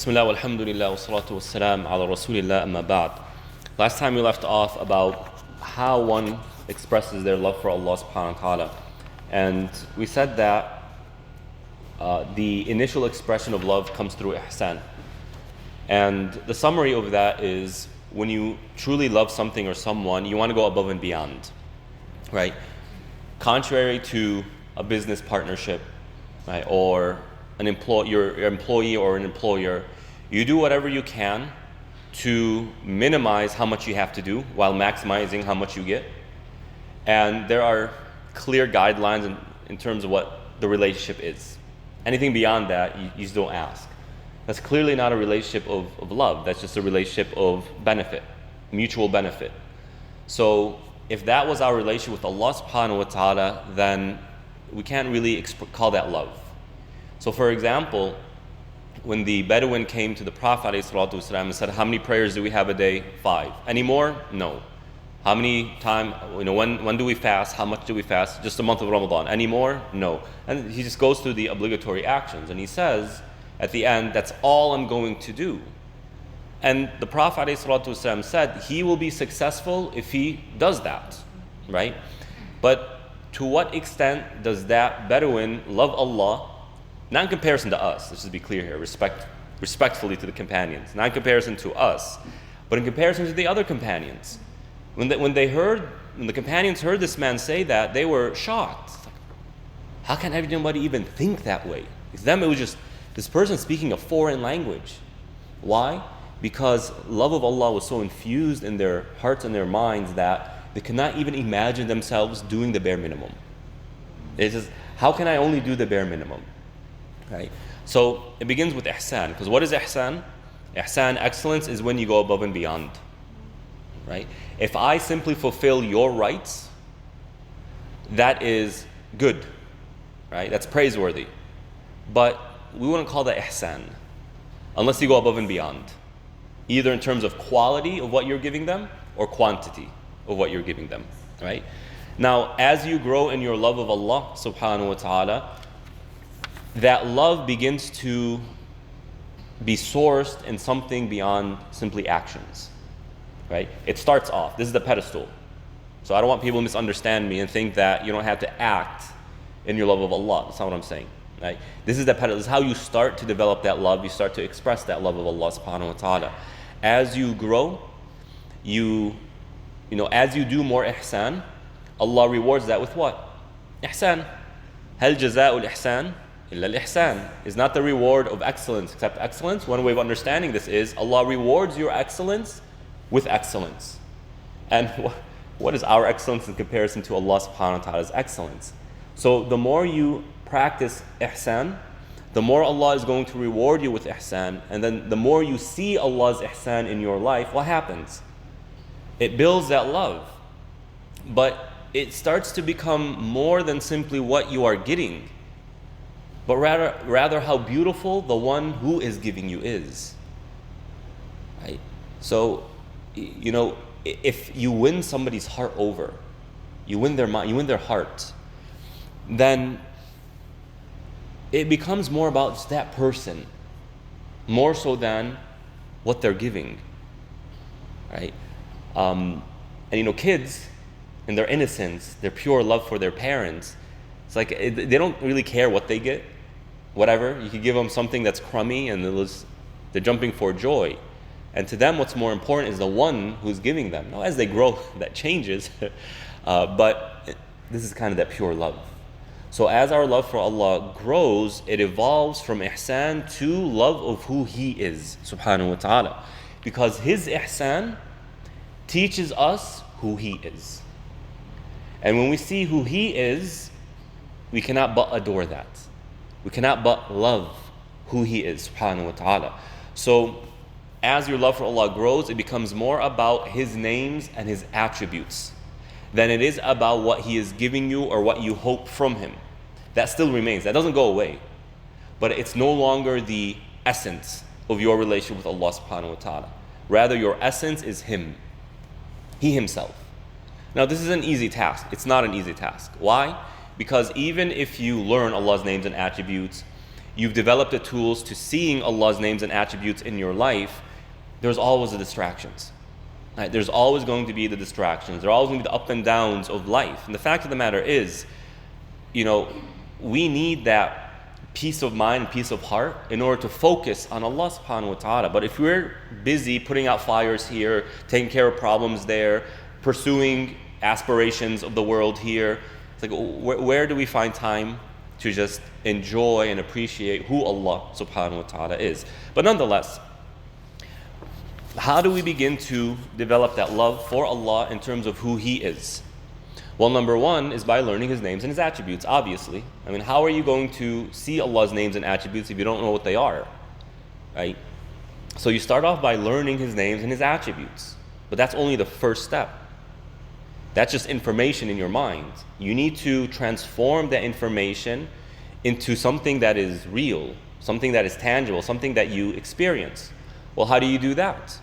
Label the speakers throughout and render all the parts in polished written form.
Speaker 1: Bismillah, walhamdulillah, wa salatu wa salam ala rasulillah, amma ba'd. Last time we left off about how one expresses their love for Allah subhanahu wa ta'ala. And we said that the initial expression of love comes through ihsan. And the summary of that is when you truly love something or someone, you want to go above and beyond, right? Contrary to a business partnership, right, or your employee or an employer, you do whatever you can to minimize how much you have to do while maximizing how much you get. And there are clear guidelines in terms of what the relationship is. Anything beyond that, you just don't ask. That's clearly not a relationship of love. That's just a relationship of benefit, mutual benefit. So if that was our relationship with Allah subhanahu wa ta'ala, then we can't really call that love. So for example, when the Bedouin came to the Prophet ﷺ and said, how many prayers do we have a day? 5. Any more? No. How many times, when do we fast? How much do we fast? Just the month of Ramadan. Any more? No. And he just goes through the obligatory actions. And he says, at the end, that's all I'm going to do. And the Prophet ﷺ said, he will be successful if he does that, right? But to what extent does that Bedouin love Allah? Not in comparison to us, let's just be clear here, respectfully to the companions. Not in comparison to us, but in comparison to the other companions. When the companions heard this man say that, they were shocked. Like, how can anybody even think that way? To them, it was just this person speaking a foreign language. Why? Because love of Allah was so infused in their hearts and their minds that they could not even imagine themselves doing the bare minimum. It's just, how can I only do the bare minimum? Right? So it begins with ihsan, because what is ihsan? Ihsan, excellence, is when you go above and beyond. Right? If I simply fulfill your rights, that is good. Right? That's praiseworthy. But we wouldn't call that ihsan unless you go above and beyond, either in terms of quality of what you're giving them or quantity of what you're giving them. Right? Now, as you grow in your love of Allah subhanahu wa ta'ala, that love begins to be sourced in something beyond simply actions, right? It starts off, this is the pedestal. So I don't want people to misunderstand me and think that you don't have to act in your love of Allah. That's not what I'm saying, right? This is the pedestal. This is how you start to develop that love. You start to express that love of Allah subhanahu wa ta'ala. As you grow, as you do more ihsan, Allah rewards that with what? Ihsan. Hal jaza'ul ihsan illa al-ihsan. Is not the reward of excellence except excellence. One way of understanding this is Allah rewards your excellence with excellence. And what is our excellence in comparison to Allah subhanahu wa ta'ala's excellence? So the more you practice ihsan, the more Allah is going to reward you with ihsan. And then the more you see Allah's ihsan in your life, what happens? It builds that love. But it starts to become more than simply what you are getting, but rather how beautiful the one who is giving you is. Right? So, if you win somebody's heart over, you win their mind, you win their heart, then it becomes more about just that person, more so than what they're giving. Right? Kids, in their innocence, their pure love for their parents, it's like they don't really care what they get. Whatever, you could give them something that's crummy and they're jumping for joy. And to them, what's more important is the one who's giving them. Now, as they grow, that changes, but this is kind of that pure love. So as our love for Allah grows, it evolves from ihsan to love of who He is, subhanahu wa ta'ala. Because His ihsan teaches us who He is. And when we see who He is, we cannot but adore that. We cannot but love who He is, subhanahu wa ta'ala. So as your love for Allah grows, it becomes more about His names and His attributes than it is about what He is giving you or what you hope from Him. That still remains. That doesn't go away. But it's no longer the essence of your relationship with Allah subhanahu wa ta'ala. Rather, your essence is Him. He Himself. Now, this is an easy task. It's not an easy task. Why? Because even if you learn Allah's names and attributes, you've developed the tools to seeing Allah's names and attributes in your life, there's always the distractions. Right? There's always going to be the distractions. There are always going to be the up and downs of life. And the fact of the matter is, we need that peace of mind and peace of heart in order to focus on Allah subhanahu wa ta'ala. But if we're busy putting out fires here, taking care of problems there, pursuing aspirations of the world here, it's like, where do we find time to just enjoy and appreciate who Allah subhanahu wa ta'ala is? But nonetheless, how do we begin to develop that love for Allah in terms of who He is? Well, number one is by learning His names and His attributes, obviously. I mean, how are you going to see Allah's names and attributes if you don't know what they are? Right? So you start off by learning His names and His attributes. But that's only the first step. That's just information in your mind. You need to transform that information into something that is real, something that is tangible, something that you experience. Well, how do you do that?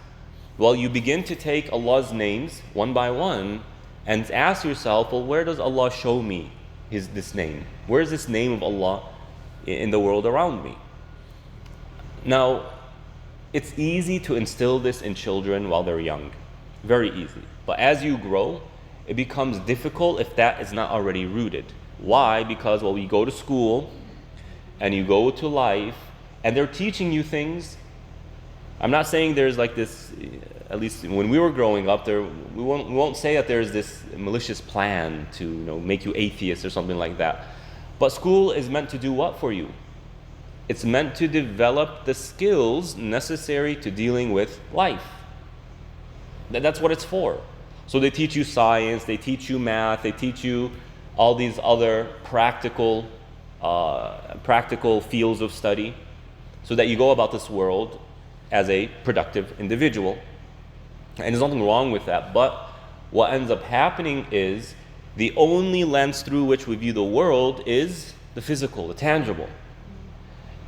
Speaker 1: Well, you begin to take Allah's names one by one and ask yourself, well, where does Allah show me this name? Where is this name of Allah in the world around me? Now, it's easy to instill this in children while they're young. Very easy. But as you grow, it becomes difficult if that is not already rooted. Why? Because, well, you go to school and you go to life and they're teaching you things. I'm not saying there's like this, at least when we were growing up, we won't say that there's this malicious plan to make you atheist or something like that. But school is meant to do what for you? It's meant to develop the skills necessary to dealing with life. That's what it's for. So they teach you science, they teach you math, they teach you all these other practical fields of study so that you go about this world as a productive individual. And there's nothing wrong with that, but what ends up happening is the only lens through which we view the world is the physical, the tangible.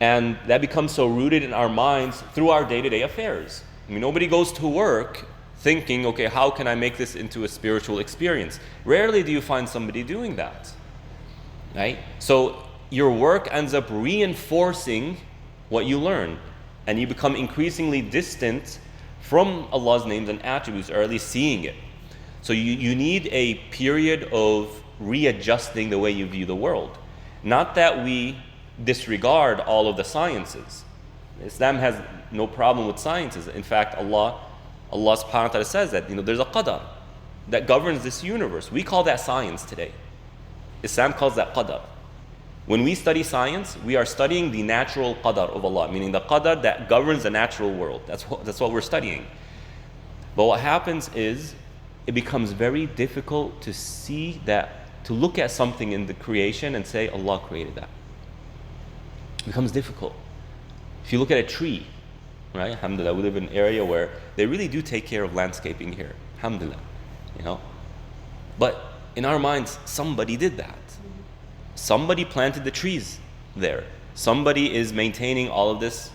Speaker 1: And that becomes so rooted in our minds through our day-to-day affairs. I mean, nobody goes to work thinking, okay, how can I make this into a spiritual experience? Rarely do you find somebody doing that, right? So your work ends up reinforcing what you learn, and you become increasingly distant from Allah's names and attributes, or at least seeing it. So you need a period of readjusting the way you view the world. Not that we disregard all of the sciences. Islam has no problem with sciences. In fact, Allah subhanahu wa ta'ala says that there's a qadar that governs this universe. We call that science today. Islam calls that qadar. When we study science, we are studying the natural qadar of Allah, meaning the qadar that governs the natural world. That's what we're studying. But what happens is, it becomes very difficult to see that, to look at something in the creation and say, Allah created that. It becomes difficult. If you look at a tree, right? Alhamdulillah, we live in an area where they really do take care of landscaping here. Alhamdulillah, But in our minds, somebody did that. Somebody planted the trees there. Somebody is maintaining all of this,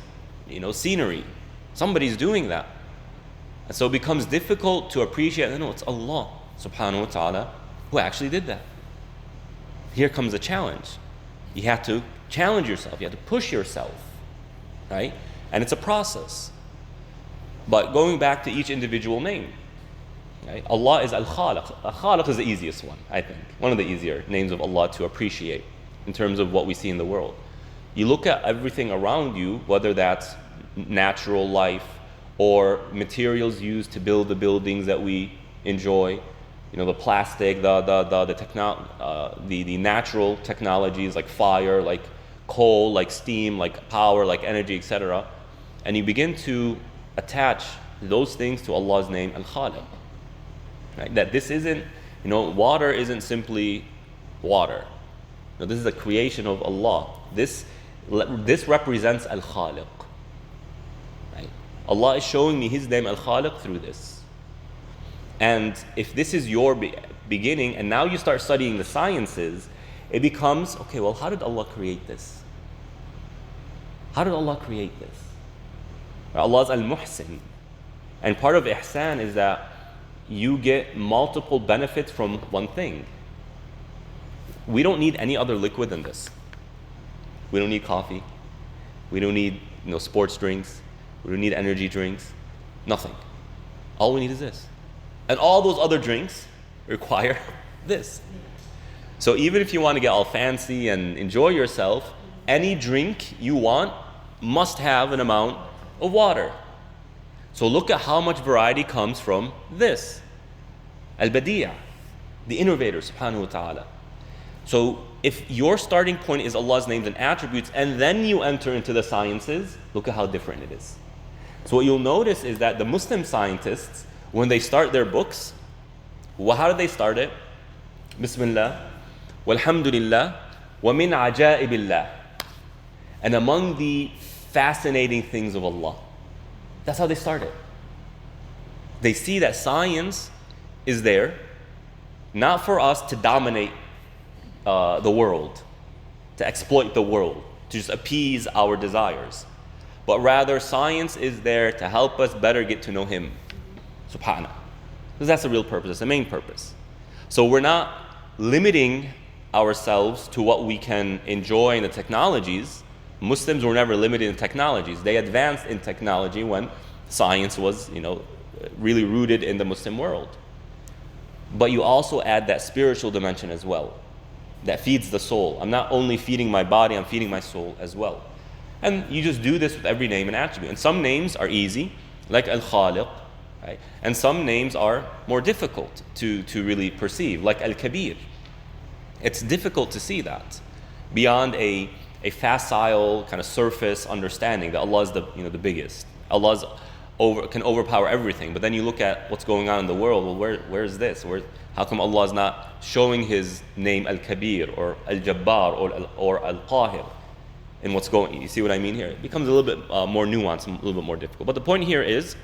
Speaker 1: scenery. Somebody's doing that. And so it becomes difficult to appreciate, it's Allah subhanahu wa ta'ala who actually did that. Here comes a challenge. You have to challenge yourself. You have to push yourself, right? And it's a process. But going back to each individual name, right? Allah is Al-Khaliq. Al-Khaliq is the easiest one, I think. One of the easier names of Allah to appreciate in terms of what we see in the world. You look at everything around you, whether that's natural life or materials used to build the buildings that we enjoy, the plastic, the natural technologies like fire, like coal, like steam, like power, like energy, etc. And you begin to attach those things to Allah's name, Al-Khaliq. Right? That this isn't, water isn't simply water. This is a creation of Allah. This represents Al-Khaliq. Right? Allah is showing me His name Al-Khaliq through this. And if this is your beginning, and now you start studying the sciences, it becomes, okay, well, how did Allah create this? How did Allah create this? Allah is Al-Muhsin. And part of Ihsan is that you get multiple benefits from one thing. We don't need any other liquid than this. We don't need coffee. We don't need sports drinks. We don't need energy drinks. Nothing. All we need is this. And all those other drinks require this. So even if you want to get all fancy and enjoy yourself, any drink you want must have an amount of water. So look at how much variety comes from this. Al-Badi'a, the innovator, subhanahu wa ta'ala. So if your starting point is Allah's names and attributes, and then you enter into the sciences, look at how different it is. So what you'll notice is that the Muslim scientists, when they start their books, how do they start it? Bismillah, walhamdulillah, wa min ajaibillah. And among the fascinating things of Allah. That's how they start it. They see that science is there, not for us to dominate the world, to exploit the world, to just appease our desires. But rather, science is there to help us better get to know Him, subhanahu. Because that's the real purpose, that's the main purpose. So we're not limiting ourselves to what we can enjoy in the technologies. Muslims were never limited in technologies. They advanced in technology when science was, really rooted in the Muslim world. But you also add that spiritual dimension as well, that feeds the soul. I'm not only feeding my body, I'm feeding my soul as well. And you just do this with every name and attribute. And some names are easy, like Al-Khaliq, right? And some names are more difficult to really perceive, like Al-Kabir. It's difficult to see that beyond a facile kind of surface understanding that Allah is the biggest. Allah can overpower everything. But then you look at what's going on in the world. Well, where is this? How come Allah is not showing His name Al-Kabir or Al-Jabbar or Al-Qahir in what's going? You see what I mean here? It becomes a little bit more nuanced, a little bit more difficult. But the point here is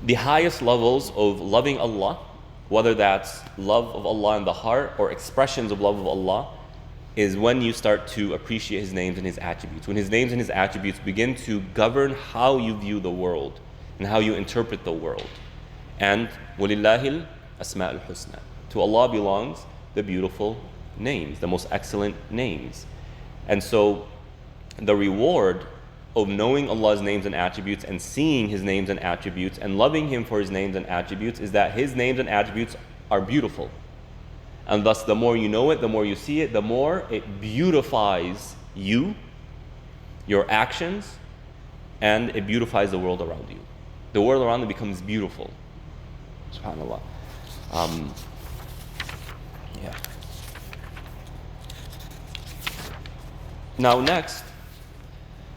Speaker 1: the highest levels of loving Allah, whether that's love of Allah in the heart or expressions of love of Allah, is when you start to appreciate His names and His attributes. When His names and His attributes begin to govern how you view the world and how you interpret the world. And وَلِلَّهِ الْأَسْمَاءُ الْحُسْنَى. To Allah belongs the beautiful names, the most excellent names. And so the reward of knowing Allah's names and attributes and seeing His names and attributes and loving Him for His names and attributes is that His names and attributes are beautiful. And thus, the more you know it, the more you see it, the more it beautifies you, your actions, and it beautifies the world around you. The world around you becomes beautiful. SubhanAllah. Now next,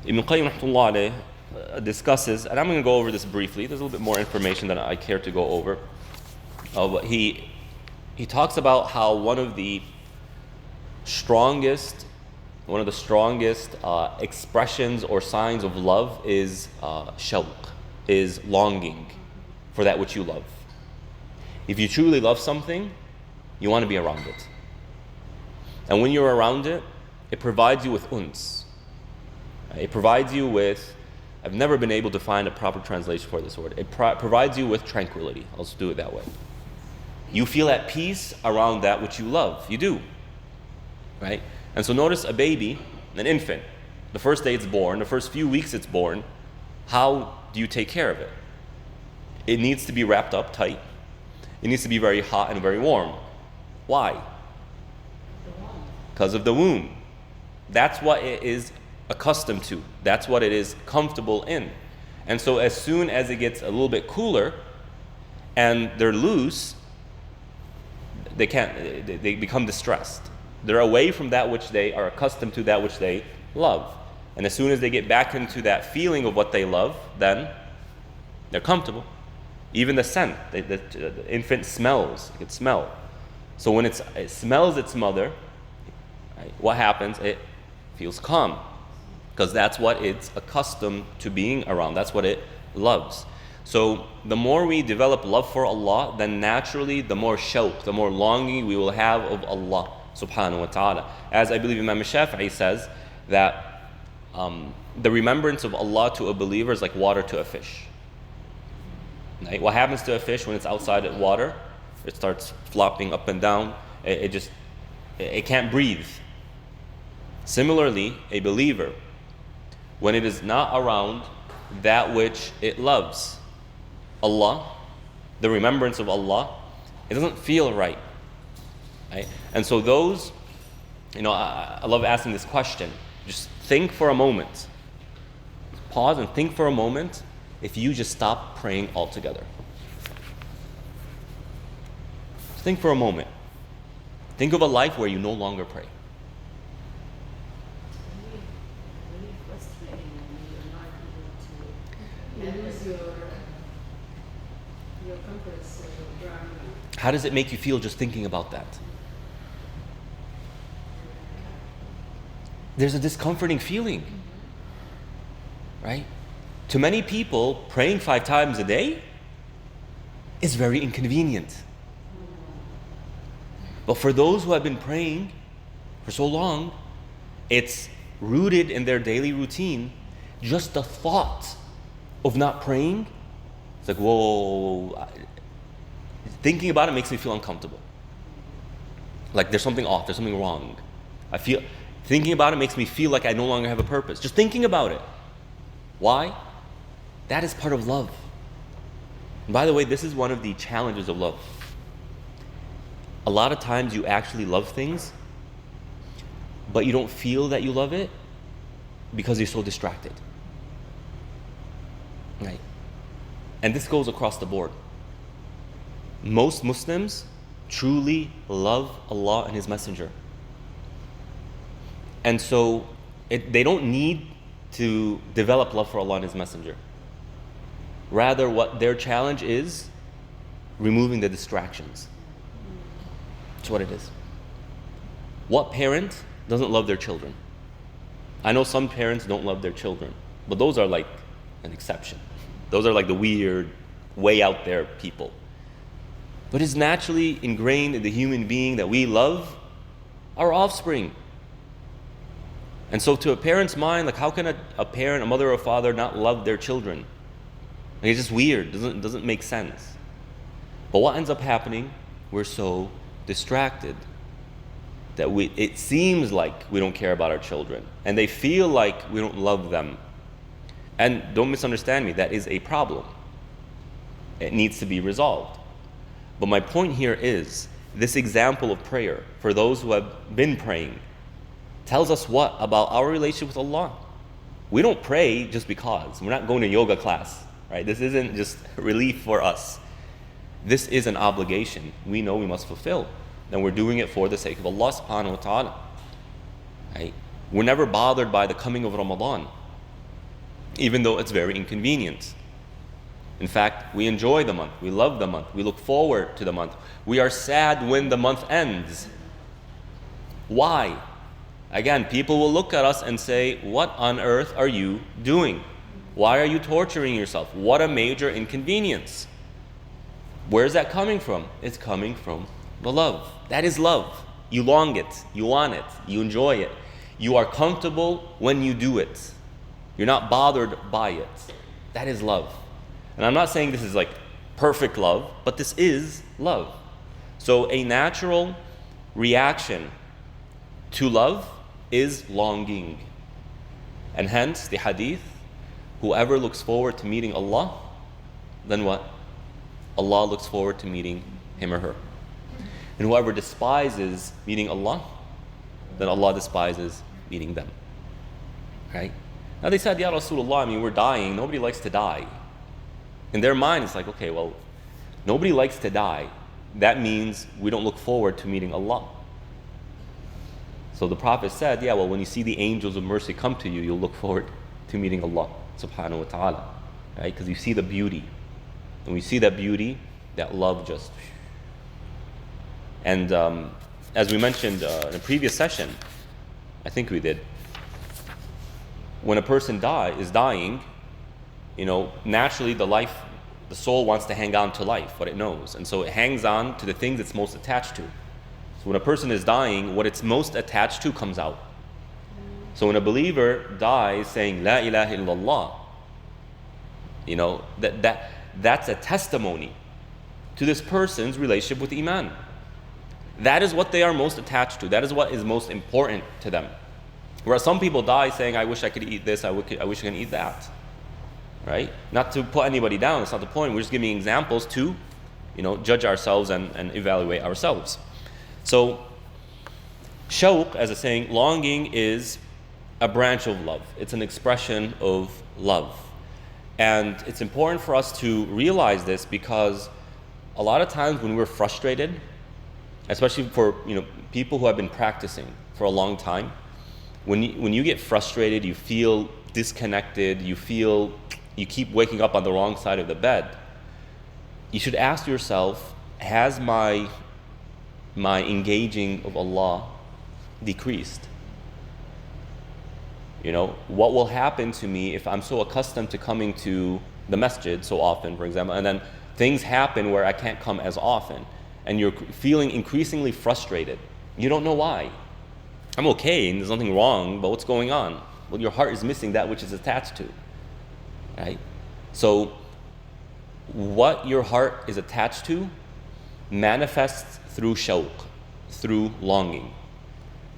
Speaker 1: Ibn Qayyim rahmatullah alayh discusses, and I'm going to go over this briefly. There's a little bit more information than I care to go over. He talks about how one of the strongest expressions or signs of love is shawq, is longing for that which you love. If you truly love something, you want to be around it. And when you're around it, it provides you with uns. It provides you with, I've never been able to find a proper translation for this word. It provides you with tranquility. I'll just do it that way. You feel at peace around that which you love. You do. Right? And so notice a baby, an infant, the first day it's born, the first few weeks it's born, how do you take care of it? It needs to be wrapped up tight. It needs to be very hot and very warm. Why? Because of the womb. That's what it is accustomed to. That's what it is comfortable in. And so as soon as it gets a little bit cooler and they're loose, they become distressed. They're away from that which they are accustomed to, that which they love. And as soon as they get back into that feeling of what they love, then they're comfortable. Even the scent, the infant smells, it can smell. So when it smells its mother, right, what happens? It feels calm, because that's what it's accustomed to being around. That's what it loves. So the more we develop love for Allah, then naturally the more shawq, the more longing we will have of Allah subhanahu wa ta'ala. As I believe Imam Shafi'i says that the remembrance of Allah to a believer is like water to a fish. Right? What happens to a fish when it's outside of water? It starts flopping up and down. It can't breathe. Similarly, a believer, when it is not around that which it loves, Allah, the remembrance of Allah, it doesn't feel right. Right? And so those, I love asking this question. Just think for a moment. Pause and think for a moment if you just stop praying altogether. Just think for a moment. Think of a life where you no longer pray.
Speaker 2: Really frustrating when you're not able to lose your compass or your ground.
Speaker 1: How does it make you feel just thinking about that? There's a discomforting feeling, right? To many people, praying 5 times a day is very inconvenient. But for those who have been praying for so long, it's rooted in their daily routine. Just the thought of not praying, it's like, whoa. Thinking about it makes me feel uncomfortable. Like there's something off, there's something wrong. Thinking about it makes me feel like I no longer have a purpose. Just thinking about it. Why? That is part of love. And by the way, this is one of the challenges of love. A lot of times you actually love things, but you don't feel that you love it because you're so distracted. Right? And this goes across the board. Most Muslims truly love Allah and His Messenger. And so they don't need to develop love for Allah and His Messenger. Rather, what their challenge is, removing the distractions. That's what it is. What parent doesn't love their children? I know some parents don't love their children, but those are like an exception. Those are like the weird, way out there people. But it's naturally ingrained in the human being that we love our offspring. And so to a parent's mind, like how can a parent, a mother or a father not love their children? Like, it's just weird, doesn't make sense. But what ends up happening, we're so distracted that it seems like we don't care about our children. And they feel like we don't love them. And don't misunderstand me, that is a problem. It needs to be resolved. But my point here is, this example of prayer, for those who have been praying, tells us what about our relationship with Allah? We don't pray just because. We're not going to yoga class, right? This isn't just relief for us. This is an obligation we know we must fulfill. And we're doing it for the sake of Allah subhanahu wa ta'ala. Right? We're never bothered by the coming of Ramadan, even though it's very inconvenient. In fact, we enjoy the month, we love the month, we look forward to the month. We are sad when the month ends. Why? Again, people will look at us and say, what on earth are you doing? Why are you torturing yourself? What a major inconvenience. Where is that coming from? It's coming from the love. That is love. You long it, you want it, you enjoy it. You are comfortable when you do it. You're not bothered by it. That is love. And I'm not saying this is like perfect love, but this is love. So a natural reaction to love is longing. And hence the hadith, whoever looks forward to meeting Allah, then what? Allah looks forward to meeting him or her. And whoever despises meeting Allah, then Allah despises meeting them. Right? Now they said, Ya Rasulullah, we're dying, nobody likes to die. In their mind, it's like, okay, well, nobody likes to die. That means we don't look forward to meeting Allah. So the Prophet said, yeah, well, when you see the angels of mercy come to you, you'll look forward to meeting Allah subhanahu wa ta'ala. Right? Because you see the beauty. And when you see that beauty, that love just... And as we mentioned in a previous session, I think we did, when a person is dying, naturally the soul wants to hang on to life, what it knows. And so it hangs on to the things it's most attached to. So when a person is dying, what it's most attached to comes out. So when a believer dies saying, La ilaha illallah, that's a testimony to this person's relationship with Iman. That is what they are most attached to. That is what is most important to them. Whereas some people die saying, I wish I could eat this, I wish I could eat that. Right? Not to put anybody down, that's not the point. We're just giving examples to, judge ourselves and evaluate ourselves. So, shawq, as a saying, longing is a branch of love. It's an expression of love. And it's important for us to realize this because a lot of times when we're frustrated, especially for people who have been practicing for a long time, when you get frustrated, you feel disconnected, you keep waking up on the wrong side of the bed, you should ask yourself, has my engaging of Allah decreased? What will happen to me if I'm so accustomed to coming to the masjid so often, for example, and then things happen where I can't come as often, and you're feeling increasingly frustrated. You don't know why. I'm okay, and there's nothing wrong, but what's going on? Well, your heart is missing that which is attached to, right? So, what your heart is attached to manifests through shawq, through longing.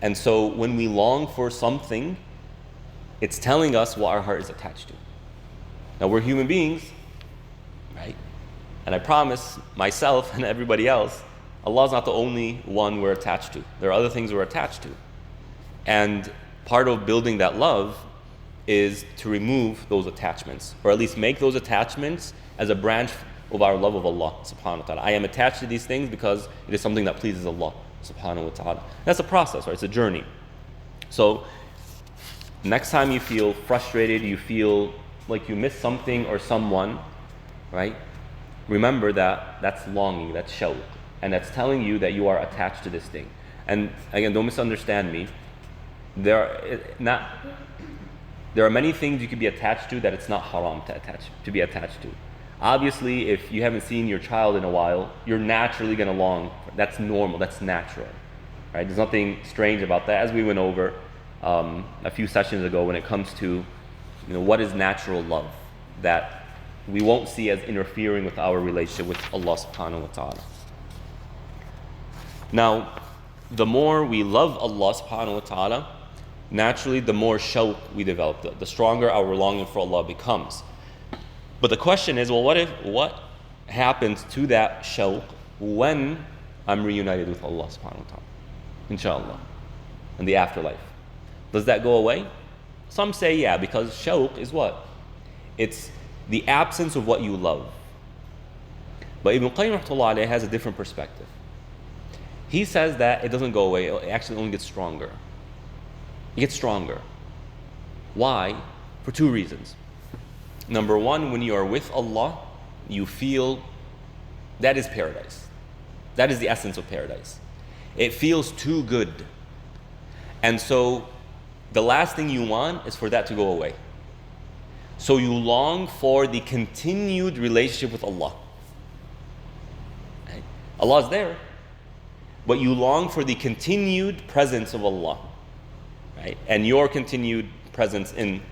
Speaker 1: And so, when we long for something, it's telling us what our heart is attached to. Now, we're human beings, right? And I promise myself and everybody else, Allah's not the only one we're attached to. There are other things we're attached to. And part of building that love is to remove those attachments, or at least make those attachments as a branch of our love of Allah subhanahu wa ta'ala. I am attached to these things because it is something that pleases Allah subhanahu wa ta'ala. That's a process, right? It's a journey. So, next time you feel frustrated, you feel like you miss something or someone, right? Remember that that's longing, that's shawq, and that's telling you that you are attached to this thing. And again, don't misunderstand me. There are many things you could be attached to that it's not haram to be attached to. Obviously, if you haven't seen your child in a while, you're naturally going to long. That's normal, that's natural, right? There's nothing strange about that, as we went over a few sessions ago when it comes to what is natural love that we won't see as interfering with our relationship with Allah subhanahu wa ta'ala. Now, the more we love Allah subhanahu wa ta'ala, naturally the more shawq we develop, the stronger our longing for Allah becomes. But the question is, well, what happens to that shawq when I'm reunited with Allah subhanahu wa ta'ala? Inshallah. In the afterlife. Does that go away? Some say yeah, because shawq is what? It's the absence of what you love. But Ibn Qayyim rahmatullah alayhi has a different perspective. He says that it doesn't go away, it actually only gets stronger. It gets stronger. Why? For two reasons. Number one, when you are with Allah, you feel that is paradise. That is the essence of paradise. It feels too good. And so the last thing you want is for that to go away. So you long for the continued relationship with Allah. Right? Allah is there, but you long for the continued presence of Allah, right? And your continued presence in,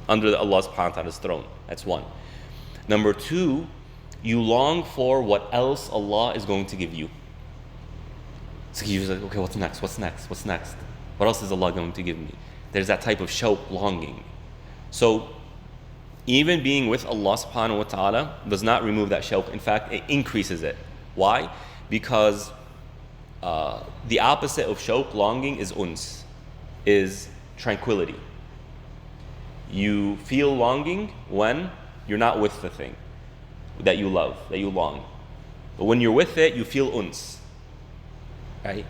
Speaker 1: under Allah subhanahu wa ta'ala's throne. That's one. Number two, you long for what else Allah is going to give you. So you're like, okay, what's next? What's next? What's next? What else is Allah going to give me? There's that type of shawq, longing. So even being with Allah subhanahu wa ta'ala does not remove that shawq. In fact, it increases it. Why? Because the opposite of shawq, longing, is uns, is tranquility. You feel longing when you're not with the thing that you love, that you long. But when you're with it, you feel uns. Right?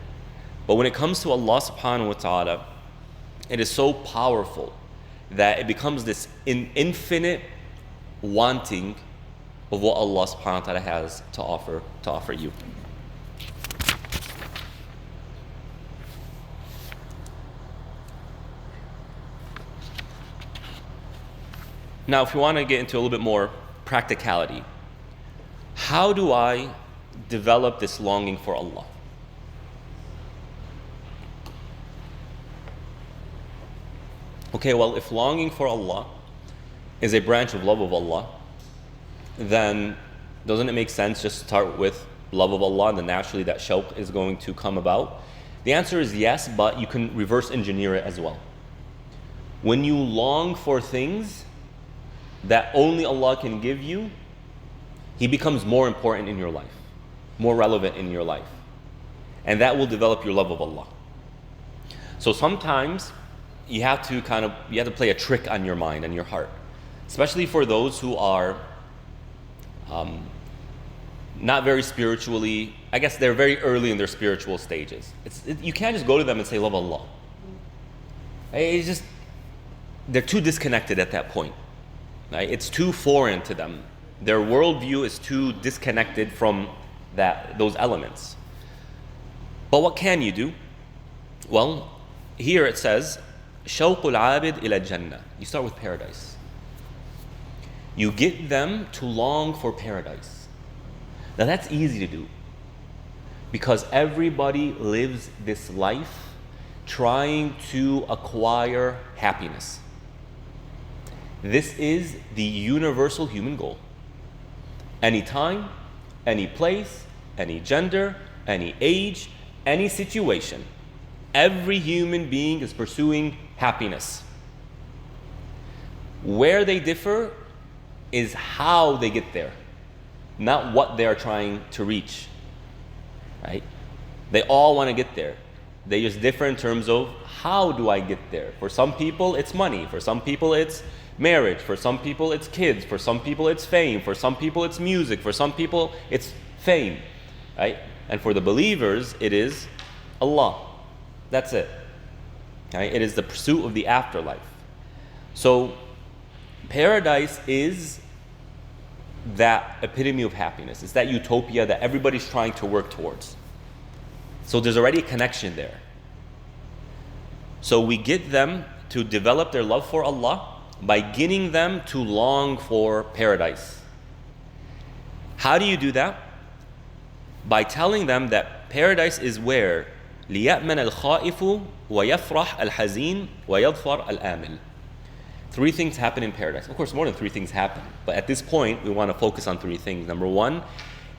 Speaker 1: But when it comes to Allah subhanahu wa ta'ala, it is so powerful that it becomes this infinite wanting of what Allah subhanahu wa ta'ala has to offer you. Now, if you want to get into a little bit more practicality, how do I develop this longing for Allah? Okay, well, if longing for Allah is a branch of love of Allah, then doesn't it make sense just to start with love of Allah, and then naturally that shawq is going to come about? The answer is yes, but you can reverse engineer it as well. When you long for things that only Allah can give you, He becomes more important in your life, more relevant in your life. And that will develop your love of Allah. So sometimes you have to play a trick on your mind and your heart, especially for those who are not very spiritually, I guess they're very early in their spiritual stages. You can't just go to them and say, love Allah. They're too disconnected at that point. Right? It's too foreign to them. Their worldview is too disconnected from those elements. But what can you do? Well, here it says, شَوْقُ الْعَابِدِ إِلَى الْجَنَّةِ. You start with paradise. You get them to long for paradise. Now that's easy to do because everybody lives this life trying to acquire happiness. This is the universal human goal. Any time, any place, any gender, any age, any situation, every human being is pursuing happiness. Where they differ is how they get there, not what they are trying to reach. Right? They all want to get there. They just differ in terms of how do I get there. For some people, it's money. For some people, it's marriage. For some people, it's kids. For some people, it's fame. For some people, it's music. For some people, it's fame. Right? And for the believers, it is Allah. That's it. Right? It is the pursuit of the afterlife. So, paradise is that epitome of happiness. It's that utopia that everybody's trying to work towards. So there's already a connection there. So we get them to develop their love for Allah by getting them to long for paradise. How do you do that? By telling them that paradise is where لِيَأْمَنَ الْخَائِفُ وَيَفْرَحْ الْحَزِينُ وَيَظْفَرْ الْآمِلُ. 3 things happen in paradise. Of course, more than 3 things happen. But at this point, we want to focus on 3 things. Number 1,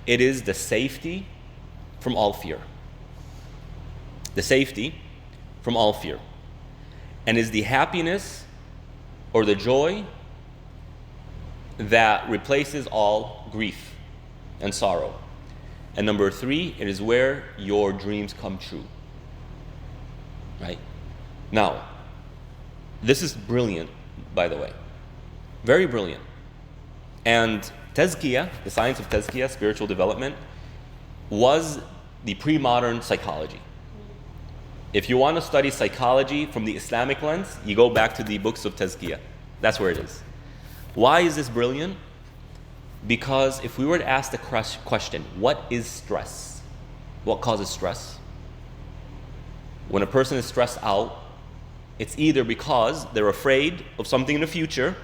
Speaker 1: it is the safety from all fear. The safety from all fear. And is the happiness or the joy that replaces all grief and sorrow. And number 3, it is where your dreams come true. Right? Now, this is brilliant, by the way. Very brilliant. And Tazkiyah, the science of Tazkiyah, spiritual development, was the pre-modern psychology. If you want to study psychology from the Islamic lens, you go back to the books of Tazkiyah. That's where it is. Why is this brilliant? Because if we were to ask the question, what is stress? What causes stress? When a person is stressed out, it's either because they're afraid of something in the future,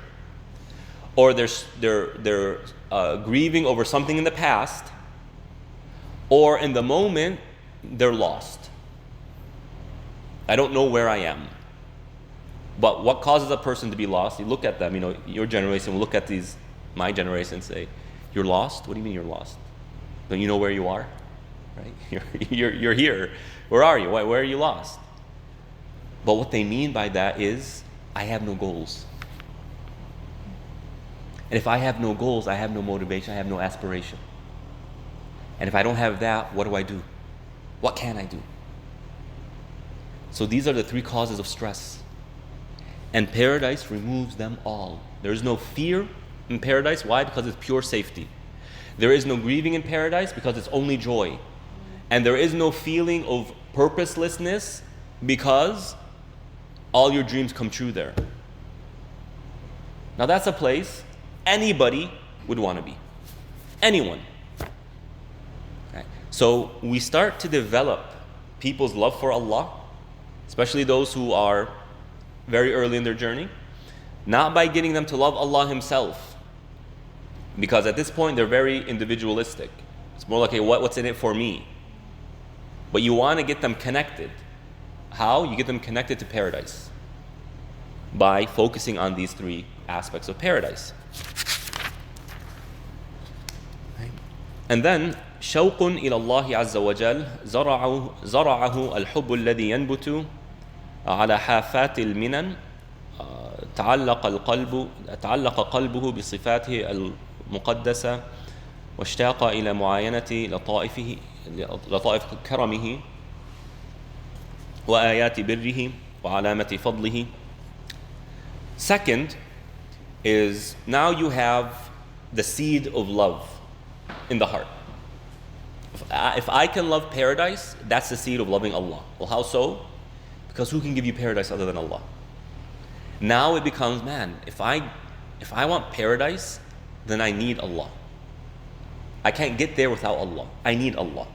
Speaker 1: or they're grieving over something in the past, or in the moment, they're lost. I don't know where I am. But what causes a person to be lost? You look at them, your generation will look at my generation and say, you're lost? What do you mean you're lost? Don't you know where you are? Right? You're here. Where are you? Where are you lost? But what they mean by that is, I have no goals. And if I have no goals, I have no motivation, I have no aspiration. And if I don't have that, what do I do? What can I do? So these are the 3 causes of stress. And paradise removes them all. There is no fear in paradise. Why? Because it's pure safety. There is no grieving in paradise because it's only joy. And there is no feeling of purposelessness because all your dreams come true there. Now that's a place anybody would want to be. Anyone. Okay. So we start to develop people's love for Allah, especially those who are very early in their journey, not by getting them to love Allah Himself, because at this point they're very individualistic. It's more like, what's in it for me? But you want to get them connected. How? You get them connected to paradise by focusing on these 3 aspects of paradise. Right? And then شوق إلى الله عز وجل زرعه الحب الذي ينبت على حافات المنن تعلق قلبه بصفاته المقدسة واشتاق إلى معاينة لطائف كرمه وآيات بره وعلامة فضله. Second is now you have the seed of love in the heart. If I can love paradise, that's the seed of loving Allah. Well, how so? Because who can give you paradise other than Allah? Now it becomes, man, if I want paradise, then I need Allah. I can't get there without Allah. I need Allah.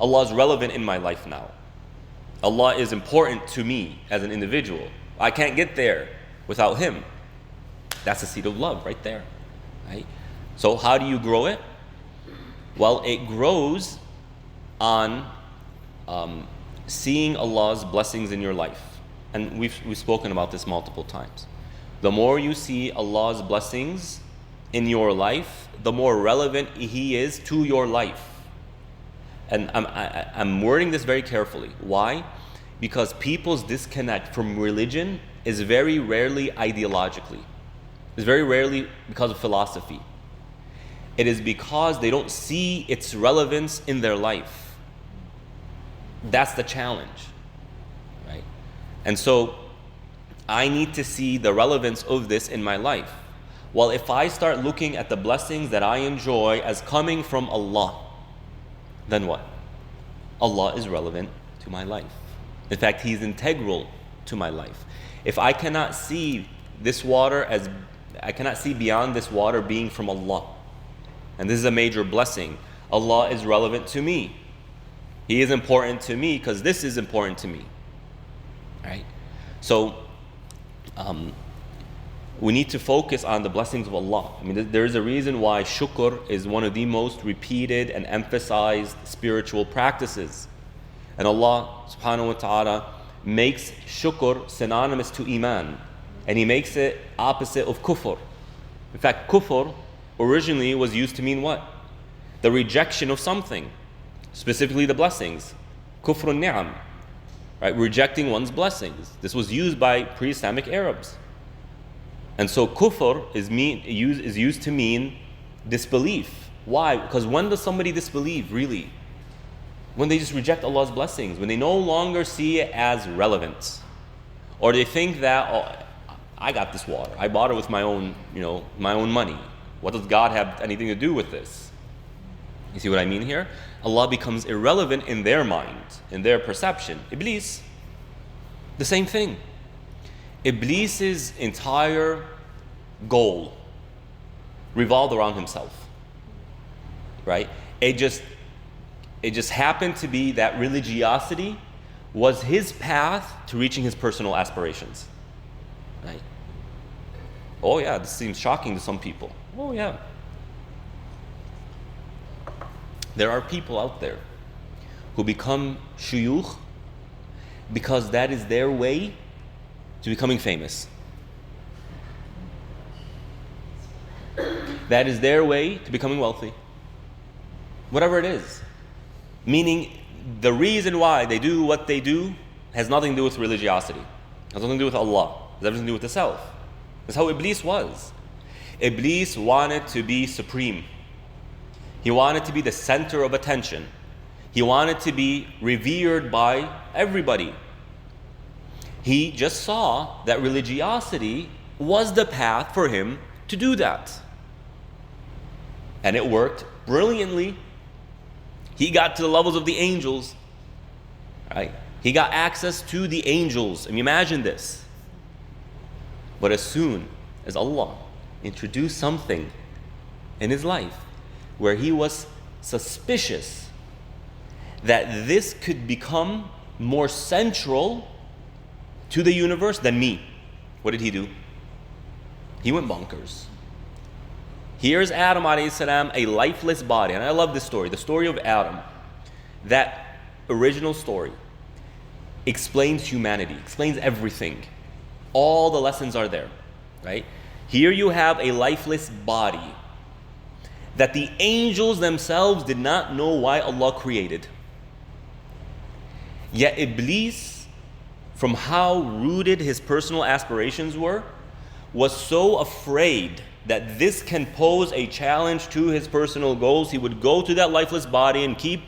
Speaker 1: Allah is relevant in my life now. Allah is important to me as an individual. I can't get there without Him. That's the seed of love right there. Right? So how do you grow it? Well, it grows on seeing Allah's blessings in your life. And we've spoken about this multiple times. The more you see Allah's blessings in your life, the more relevant He is to your life. And I'm wording this very carefully. Why? Because people's disconnect from religion is very rarely ideologically. It's very rarely because of philosophy. It is because they don't see its relevance in their life. That's the challenge, right? And so I need to see the relevance of this in my life. Well, if I start looking at the blessings that I enjoy as coming from Allah, then what? Allah is relevant to my life. In fact, He's integral to my life. If I cannot see this water I cannot see beyond this water being from Allah, and this is a major blessing, Allah is relevant to me. He is important to me because this is important to me. Right? So, we need to focus on the blessings of Allah. I mean, there is a reason why shukr is one of the most repeated and emphasized spiritual practices. And Allah subhanahu wa ta'ala makes shukr synonymous to iman. And He makes it opposite of kufr. In fact, kufr originally was used to mean what? The rejection of something, specifically the blessings. Kufr ni'am, right? Rejecting one's blessings. This was used by pre-Islamic Arabs. And so kufr is used to mean disbelief. Why? Because when does somebody disbelieve, really? When they just reject Allah's blessings, when they no longer see it as relevant. Or they think that, oh, I got this water. I bought it with my own money. What does God have anything to do with this? You see what I mean here? Allah becomes irrelevant in their mind, in their perception. Iblis, the same thing. Iblis's entire goal revolved around himself. Right? It just happened to be that religiosity was his path to reaching his personal aspirations. Right? Oh yeah, this seems shocking to some people. Oh yeah. There are people out there who become shuyukh because that is their way to becoming famous. That is their way to becoming wealthy. Whatever it is. Meaning, the reason why they do what they do has nothing to do with religiosity. Has nothing to do with Allah. Has everything to do with the self. That's how Iblis was. Iblis wanted to be supreme. He wanted to be the center of attention. He wanted to be revered by everybody. He just saw that religiosity was the path for him to do that. And it worked brilliantly. He got to the levels of the angels. Right? He got access to the angels. I mean, imagine this. But as soon as Allah introduced something in his life where he was suspicious that this could become more central to the universe than me, what did he do? He went bonkers. Here's Adam alayhi salam, a lifeless body. And I love this story, the story of Adam. That original story explains humanity, explains everything. All the lessons are there, right? Here you have a lifeless body. that the angels themselves did not know why Allah created. Yet Iblis, from how rooted his personal aspirations were, was so afraid that this can pose a challenge to his personal goals, he would go to that lifeless body and keep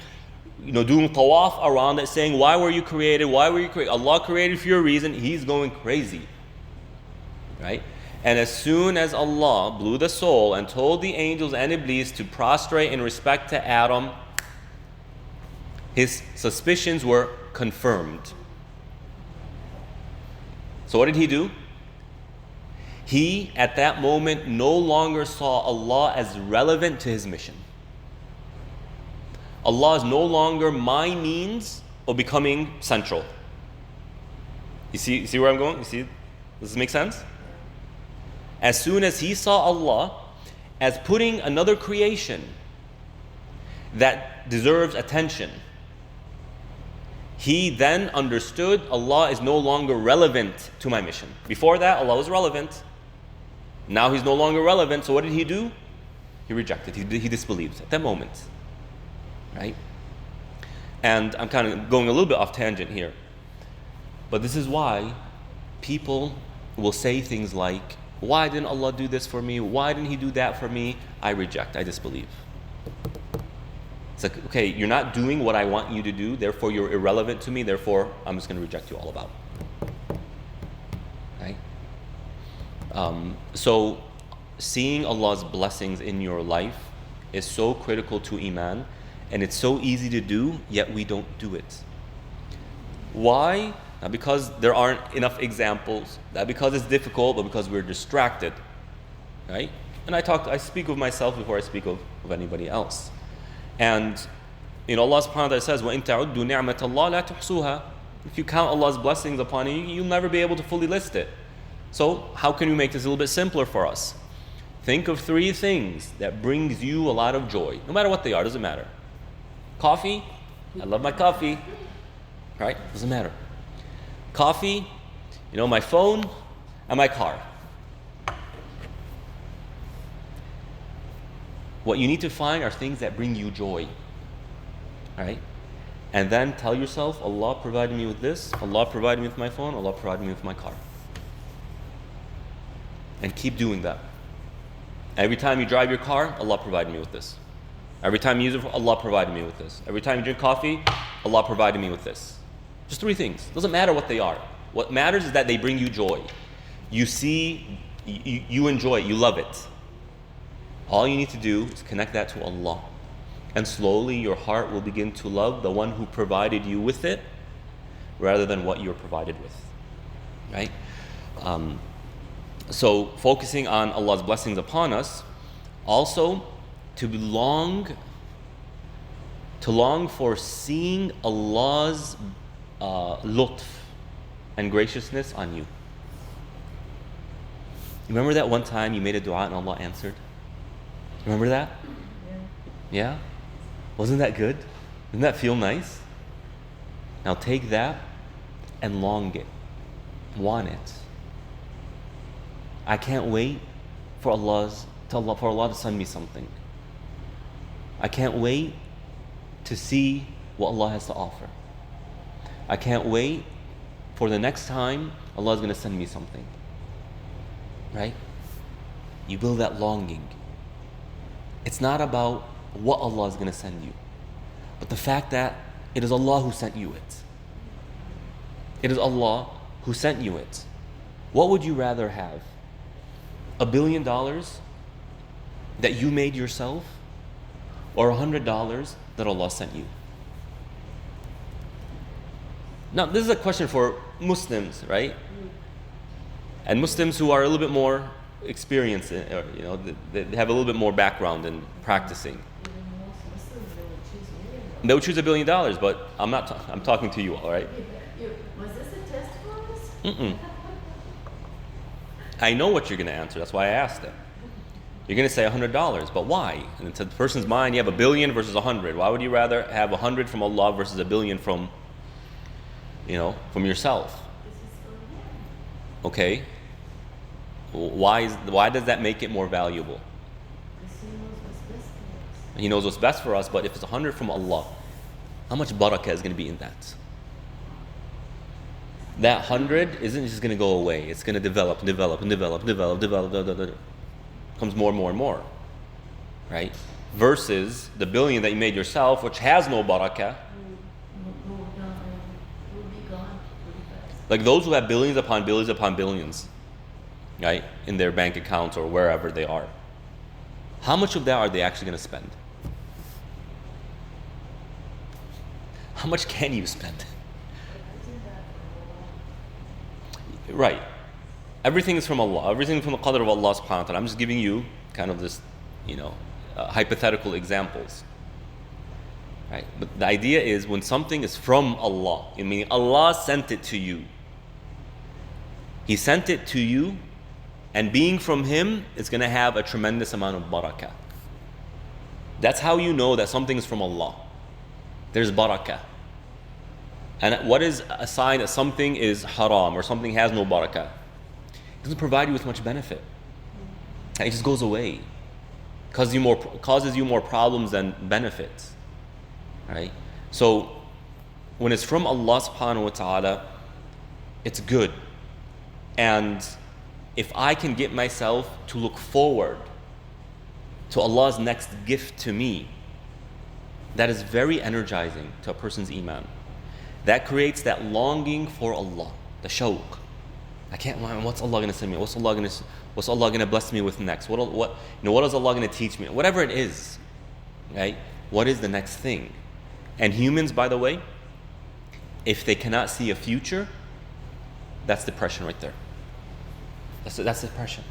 Speaker 1: doing tawaf around it, saying, why were you created? Why were you created? Allah created for a reason. He's going crazy. Right? And as soon as Allah blew the soul and told the angels and Iblis to prostrate in respect to Adam, his suspicions were confirmed. So what did he do? He, at that moment, no longer saw Allah as relevant to his mission. Allah is no longer my means of becoming central. You see where I'm going? You see? Does this make sense? As soon as he saw Allah as putting another creation that deserves attention, he then understood Allah is no longer relevant to my mission. Before that, Allah was relevant. Now he's no longer relevant, so what did he do? He rejected, he disbelieved at that moment. Right? And I'm kind of going a little bit off tangent here. But this is why people will say things like, why didn't Allah do this for me? Why didn't He do that for me? I reject, I disbelieve. It's like, okay, you're not doing what I want you to do, therefore you're irrelevant to me, therefore I'm just going to reject you all about. Right? So seeing Allah's blessings in your life is so critical to Iman, and it's so easy to do, yet we don't do it. Why? Not because there aren't enough examples, not because it's difficult, but because we're distracted. Right? And I speak of myself before I speak of anybody else. And Allah subhanahu wa ta'ala says, وَإِن تَعُدُّوا نِعْمَةَ اللَّهِ لَا تُحْصُوهَا. If you count Allah's blessings upon you, you'll never be able to fully list it. So how can we make this a little bit simpler for us? Think of 3 things that brings you a lot of joy, no matter what they are, doesn't matter. Coffee, I love my coffee, right? Doesn't matter. Coffee, my phone, and my car. What you need to find are things that bring you joy, right? And then tell yourself, Allah provided me with this, Allah provided me with my phone, Allah provided me with my car. And keep doing that. Every time you drive your car, Allah provided me with this. Every time you use it, Allah provided me with this. Every time you drink coffee, Allah provided me with this. Just 3 things. Doesn't matter what they are. What matters is that they bring you joy. You see, you enjoy it, you love it. All you need to do is connect that to Allah. And slowly your heart will begin to love the one who provided you with it rather than what you're provided with. Right? So focusing on Allah's blessings upon us, also to long for seeing Allah's lutf and graciousness on you. Remember that one time you made a dua and Allah answered? Remember that? Yeah? Wasn't that good? Didn't that feel nice? Now take that and long it. Want it. I can't wait for Allah to send me something. I can't wait to see what Allah has to offer. I can't wait for the next time Allah is going to send me something. Right? You build that longing. It's not about what Allah is going to send you, but the fact that it is Allah who sent you it. It is Allah who sent you it. What would you rather have? $1 billion that you made yourself, or $100 that Allah sent you? Now, this is a question for Muslims, right? And Muslims who are a little bit more experienced, or they have a little bit more background in practicing. They would choose $1 billion, but I'm talking to you all, right?
Speaker 2: Was this a test for us?
Speaker 1: Mm-mm. I know what you're going to answer. That's why I asked it. You're going to say $100, but why? And to the person's mind, you have $1 billion versus 100. Why would you rather have 100 from Allah versus $1 billion from yourself? Okay. Why does that make it more valuable?
Speaker 2: Because he knows what's best for
Speaker 1: He knows what's best for us, but if it's 100 from Allah, how much barakah is going to be in that? That 100 isn't just going to go away. It's going to develop. Comes more and more and more. Right? Versus the billion that you made yourself, which has no barakah.
Speaker 2: Will be gone pretty fast.
Speaker 1: Like those who have billions upon billions upon billions, right, in their bank accounts or wherever they are. How much of that are they actually going to spend? How much can you spend? Right. Everything is from Allah. Everything from the qadr of Allah subhanahu wa ta'ala. I'm just giving you kind of this, hypothetical examples. Right? But the idea is when something is from Allah, meaning Allah sent it to you. He sent it to you, and being from Him is going to have a tremendous amount of barakah. That's how you know that something is from Allah. There's barakah. And what is a sign that something is haram or something has no barakah? It doesn't provide you with much benefit. It just goes away. Causes you more problems than benefits. Right? So when it's from Allah subhanahu wa ta'ala, it's good. And if I can get myself to look forward to Allah's next gift to me, that is very energizing to a person's iman. That creates that longing for Allah, the shawq. I can't. What's Allah going to send me? What's Allah going to bless me with next? What is Allah going to teach me? Whatever it is, right? What is the next thing? And humans, by the way, if they cannot see a future, that's depression right there. That's depression.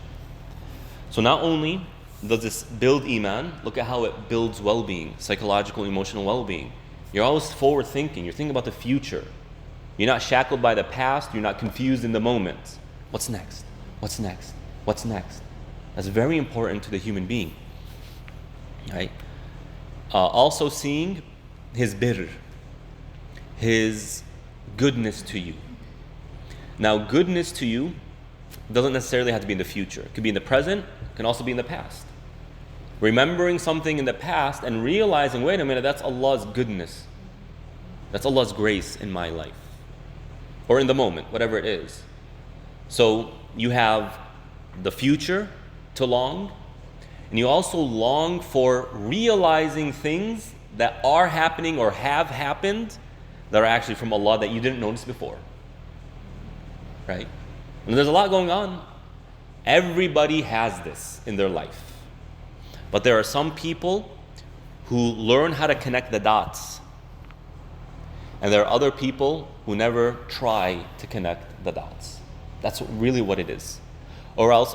Speaker 1: So not only does this build iman, look at how it builds well-being, psychological, emotional well-being. You're always forward thinking. You're thinking about the future. You're not shackled by the past. You're not confused in the moment. What's next? What's next? What's next? That's very important to the human being. Right? Also seeing His birr, His goodness to you. Now, goodness to you doesn't necessarily have to be in the future. It could be in the present. It can also be in the past. Remembering something in the past and realizing, wait a minute, that's Allah's goodness. That's Allah's grace in my life. Or in the moment, whatever it is. So you have the future to long, and you also long for realizing things that are happening or have happened that are actually from Allah that you didn't notice before. Right? And there's a lot going on. Everybody has this in their life. But there are some people who learn how to connect the dots. And there are other people who never try to connect the dots. That's really what it is. Or else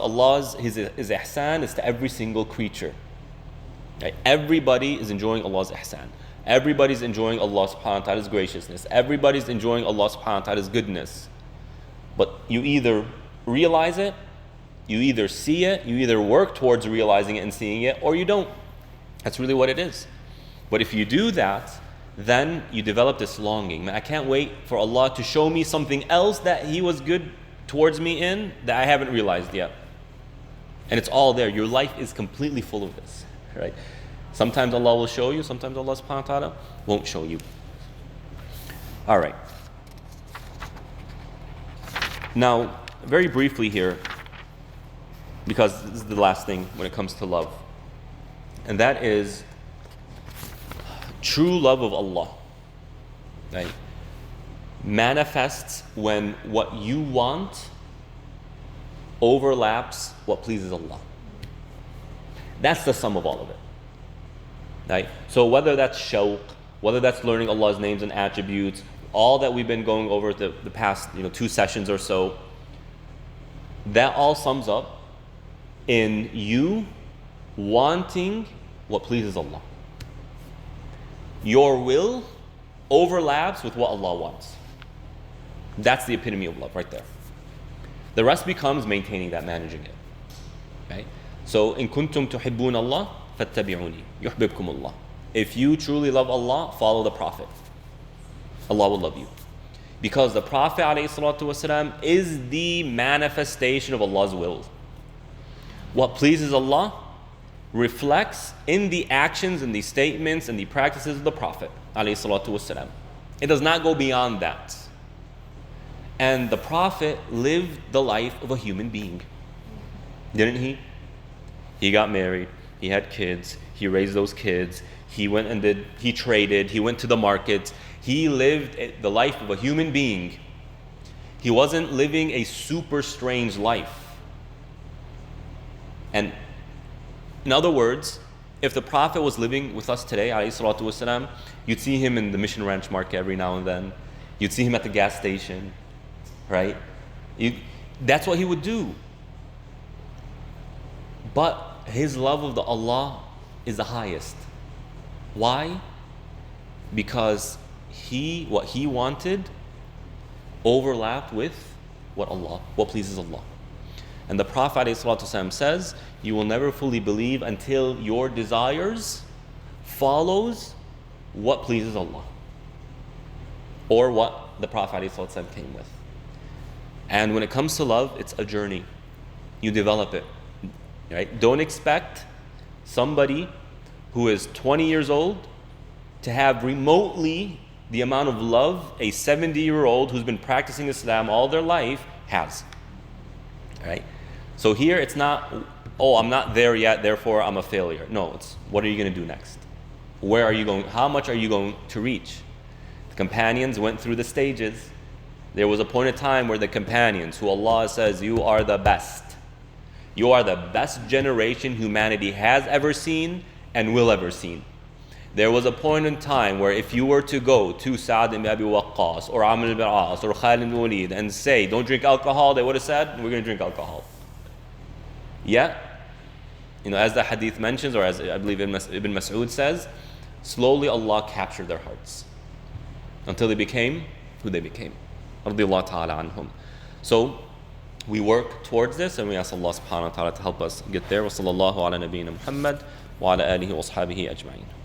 Speaker 1: His ihsan is to every single creature. Right? Everybody is enjoying Allah's ihsan. Everybody's enjoying Allah subhanahu wa ta'ala's graciousness. Everybody's enjoying Allah subhanahu wa ta'ala's goodness. But you either realize it, you either see it, you either work towards realizing it and seeing it, or you don't. That's really what it is. But if you do that, then you develop this longing. Man, I can't wait for Allah to show me something else that He was good towards me in that I haven't realized yet. And it's all there. Your life is completely full of this. Right? Sometimes Allah will show you, sometimes Allah subhanahu wa ta'ala won't show you. Alright. Now, very briefly here, because this is the last thing when it comes to love. And that is true love of Allah. Right? Manifests when what you want overlaps what pleases Allah. That's the sum of all of it. Right? So whether that's shawq, whether that's learning Allah's names and attributes, all that we've been going over the past 2 sessions or so, that all sums up in you wanting what pleases Allah. Your will overlaps with what Allah wants. That's the epitome of love right there. The rest becomes maintaining that, managing it. Right? So, in kuntum tuhibbun Allah, fattabi'uni, yuhbibkum Allah. If you truly love Allah, follow the Prophet. Allah will love you. Because the Prophet ﷺ is the manifestation of Allah's will. What pleases Allah reflects in the actions and the statements and the practices of the Prophet ﷺ. It does not go beyond that. And the Prophet lived the life of a human being, didn't he? He got married, he had kids, he raised those kids, he traded, he went to the markets, he lived the life of a human being. He wasn't living a super strange life. And in other words, if the Prophet was living with us today, ﷺ, you'd see him in the Mission Ranch market every now and then. You'd see him at the gas station, right? That's what he would do. But his love of the Allah is the highest. Why? Because what he wanted overlapped with what pleases Allah. And the Prophet ﷺ says, you will never fully believe until your desires follows what pleases Allah, or what the Prophet ﷺ came with. And when it comes to love, it's a journey. You develop it. Right? Don't expect somebody who is 20 years old to have remotely the amount of love a 70-year-old who's been practicing Islam all their life has. Right? So here it's not, oh, I'm not there yet, therefore I'm a failure. No, it's what are you going to do next? Where are you going? How much are you going to reach? The companions went through the stages. There was a point in time where the companions, who Allah says, you are the best. You are the best generation humanity has ever seen and will ever see. There was a point in time where if you were to go to Sa'd ibn Abi Waqqas or Amr ibn al-As or Khalid ibn Walid and say, don't drink alcohol, they would have said, we're going to drink alcohol. Yet, as the hadith mentions, or as I believe Ibn Mas'ud says, slowly Allah captured their hearts until they became who they became. Radiyallahu ta'ala anhum. So, we work towards this and we ask Allah subhanahu wa ta'ala to help us get there. Wa sallallahu ala nabiyyina Muhammad wa ala alihi wa ashabihi ajma'in.